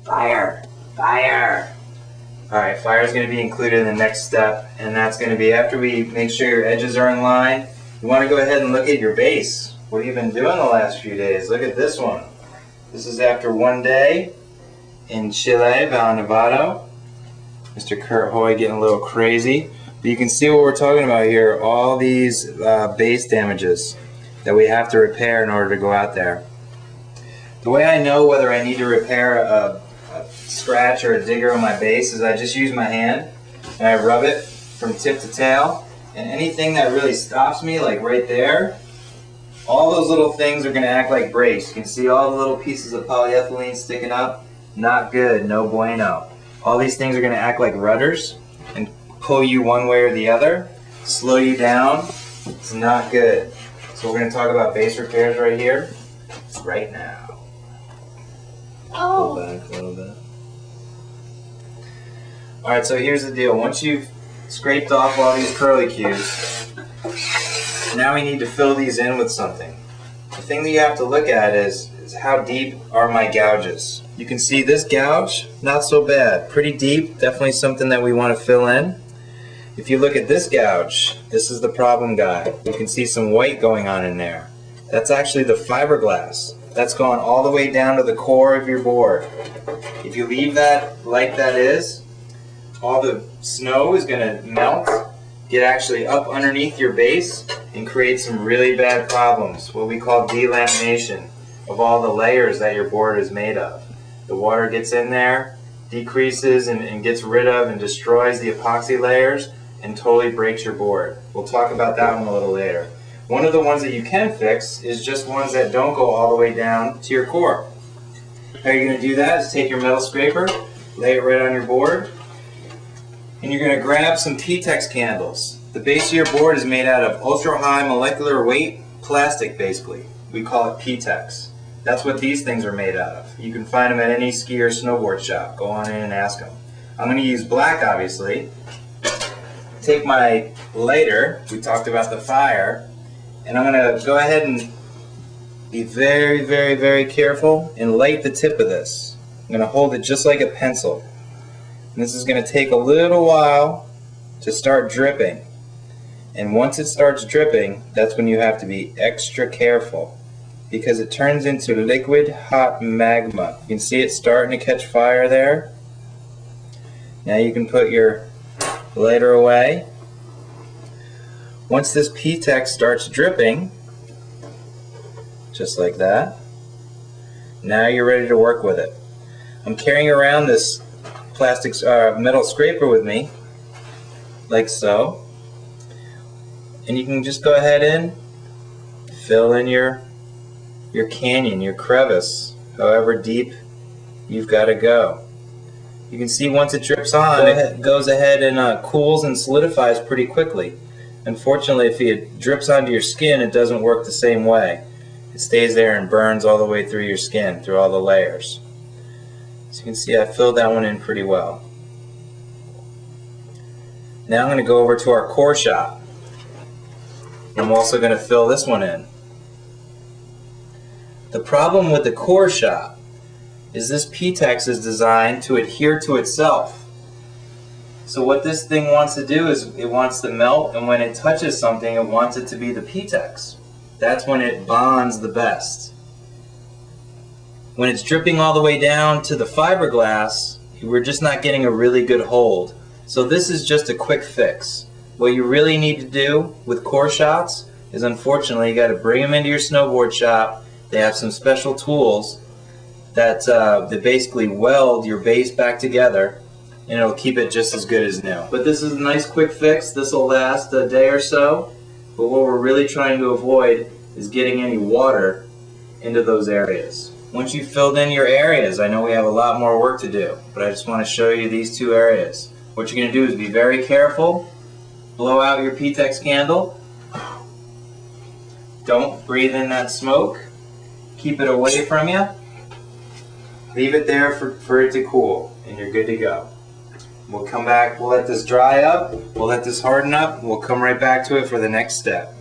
Fire! Fire! Alright, fire is going to be included in the next step, and that's going to be after we make sure your edges are in line. You want to go ahead and look at your base. What have you been doing the last few days? Look at this one. This is after one day in Chile, Valle Nevado. Mr. Kurt Hoy getting a little crazy. But you can see what we're talking about here, all these base damages that we have to repair in order to go out there. The way I know whether I need to repair a scratch or a digger on my base is I just use my hand and I rub it from tip to tail, and anything that really stops me, like right there, all those little things are going to act like brakes. You can see all the little pieces of polyethylene sticking up. Not good, no bueno. All these things are going to act like rudders and pull you one way or the other, slow you down. It's not good. So we're going to talk about base repairs right here, right now. Pull back a little bit. Alright, so here's the deal. Once you've scraped off all these curlicues, now we need to fill these in with something. The thing that you have to look at is how deep are my gouges. You can see this gouge, not so bad. Pretty deep, definitely something that we want to fill in. If you look at this gouge, this is the problem guy. You can see some white going on in there. That's actually the fiberglass. That's gone all the way down to the core of your board. If you leave that like that is, all the snow is going to melt, get actually up underneath your base, and create some really bad problems, what we call delamination of all the layers that your board is made of. The water gets in there, decreases and gets rid of and destroys the epoxy layers and totally breaks your board. We'll talk about that one a little later. One of the ones that you can fix is just ones that don't go all the way down to your core. How you're going to do that is take your metal scraper, lay it right on your board, and you're going to grab some P-Tex candles. The base of your board is made out of ultra high molecular weight plastic, basically. We call it P-Tex. That's what these things are made out of. You can find them at any ski or snowboard shop. Go on in and ask them. I'm going to use black, obviously. Take my lighter, we talked about the fire, and I'm going to go ahead and be very, very, very careful and light the tip of this. I'm going to hold it just like a pencil. And this is going to take a little while to start dripping. And once it starts dripping, that's when you have to be extra careful, because it turns into liquid hot magma. You can see it starting to catch fire there. Now you can put your lighter away. Once this P-Tex starts dripping, just like that, now you're ready to work with it. I'm carrying around this plastic metal scraper with me, like so. And you can just go ahead and fill in your canyon, your crevice, however deep you've got to go. You can see once it drips on, it goes ahead and cools and solidifies pretty quickly. Unfortunately, if it drips onto your skin, it doesn't work the same way. It stays there and burns all the way through your skin, through all the layers. So you can see I filled that one in pretty well. Now I'm going to go over to our core shot. I'm also going to fill this one in. The problem with the core shot is this P-Tex is designed to adhere to itself. So what this thing wants to do is it wants to melt, and when it touches something, it wants it to be the P-Tex. That's when it bonds the best. When it's dripping all the way down to the fiberglass, we're just not getting a really good hold. So this is just a quick fix. What you really need to do with core shots is, unfortunately, you got to bring them into your snowboard shop. They have some special tools that basically weld your base back together, and it'll keep it just as good as new. But this is a nice quick fix. This will last a day or so. But what we're really trying to avoid is getting any water into those areas. Once you've filled in your areas, I know we have a lot more work to do, but I just want to show you these two areas. What you're going to do is be very careful. Blow out your P-Tex candle. Don't breathe in that smoke. Keep it away from you. Leave it there for it to cool, and you're good to go. We'll come back, we'll let this dry up, we'll let this harden up, we'll come right back to it for the next step.